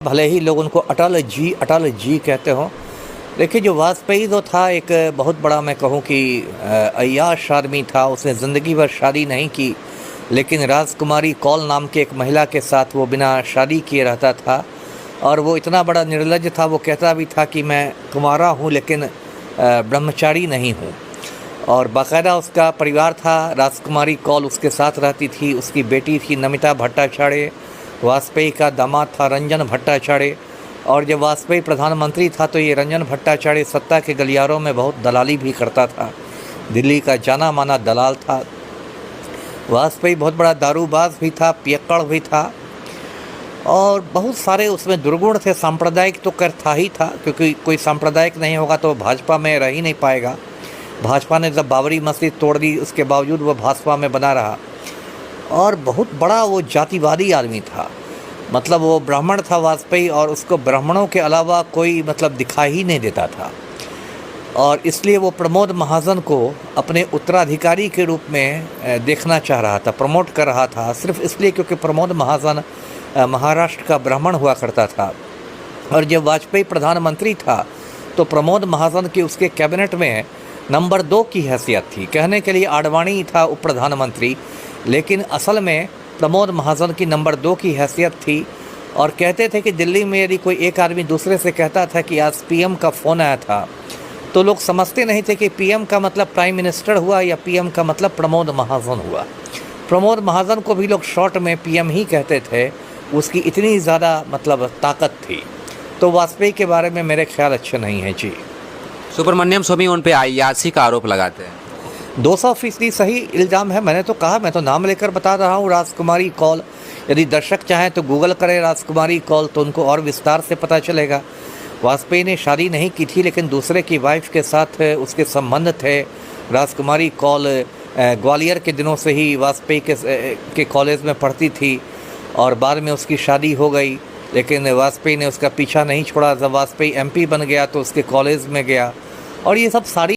भले ही लोग उनको अटल जी कहते हों। देखिए, जो वाजपेयी जो था एक बहुत बड़ा, मैं कहूँ कि अय्याश आदमी था। उसने ज़िंदगी भर शादी नहीं की, लेकिन राजकुमारी कौल नाम के एक महिला के साथ वो बिना शादी किए रहता था। और वो इतना बड़ा निर्लज्ज था, वो कहता भी था कि मैं कुंवारा हूँ लेकिन ब्रह्मचारी नहीं हूँ। और बाकायदा उसका परिवार था, राजकुमारी कौल उसके साथ रहती थी, उसकी बेटी थी नमिता भट्टाचार्य, वाजपेयी का दामाद था रंजन भट्टाचार्य। और जब वाजपेयी प्रधानमंत्री था तो ये रंजन भट्टाचार्य सत्ता के गलियारों में बहुत दलाली भी करता था, दिल्ली का जाना माना दलाल था। वाजपेयी बहुत बड़ा दारूबाज भी था, पियक्कड़ भी था, और बहुत सारे उसमें दुर्गुण थे। सांप्रदायिक तो कर था ही था, क्योंकि कोई सांप्रदायिक नहीं होगा तो भाजपा में रह ही नहीं पाएगा। भाजपा ने जब बाबरी मस्जिद तोड़ दी, उसके बावजूद वो भाजपा में बना रहा। और बहुत बड़ा वो जातिवादी आदमी था, मतलब वो ब्राह्मण था वाजपेयी, और उसको ब्राह्मणों के अलावा कोई मतलब दिखाई ही नहीं देता था। और इसलिए वो प्रमोद महाजन को अपने उत्तराधिकारी के रूप में देखना चाह रहा था, प्रमोट कर रहा था, सिर्फ इसलिए क्योंकि प्रमोद महाजन महाराष्ट्र का ब्राह्मण हुआ करता था। और जब वाजपेयी प्रधानमंत्री था तो प्रमोद महाजन की उसके कैबिनेट में नंबर 2 की हैसियत थी। कहने के लिए आडवाणी था उप प्रधानमंत्री, लेकिन असल में प्रमोद महाजन की नंबर 2 की हैसियत थी। और कहते थे कि दिल्ली में यदि कोई एक आदमी दूसरे से कहता था कि आज पीएम का फ़ोन आया था, तो लोग समझते नहीं थे कि पीएम का मतलब प्राइम मिनिस्टर हुआ या पीएम का मतलब प्रमोद महाजन हुआ। प्रमोद महाजन को भी लोग शॉर्ट में पीएम ही कहते थे, उसकी इतनी ज़्यादा मतलब ताकत थी। तो वाजपेयी के बारे में मेरे ख्याल अच्छे नहीं हैं जी। सुब्रमण्यम स्वामी उन पे अय्याशी का आरोप लगाते हैं। 200% सही इल्ज़ाम है। मैंने तो कहा, मैं तो नाम लेकर बता रहा हूँ, राजकुमारी कौल। यदि दर्शक चाहें तो गूगल करें राजकुमारी कौल, तो उनको और विस्तार से पता चलेगा। वाजपेयी ने शादी नहीं की थी, लेकिन दूसरे की वाइफ के साथ उसके संबंध थे। राजकुमारी कौल ग्वालियर के दिनों से ही वाजपेयी के कॉलेज में पढ़ती थी, और बाद में उसकी शादी हो गई, लेकिन वाजपेयी ने उसका पीछा नहीं छोड़ा। जब वाजपेयी एमपी बन गया तो उसके कॉलेज में गया, और ये सब सारी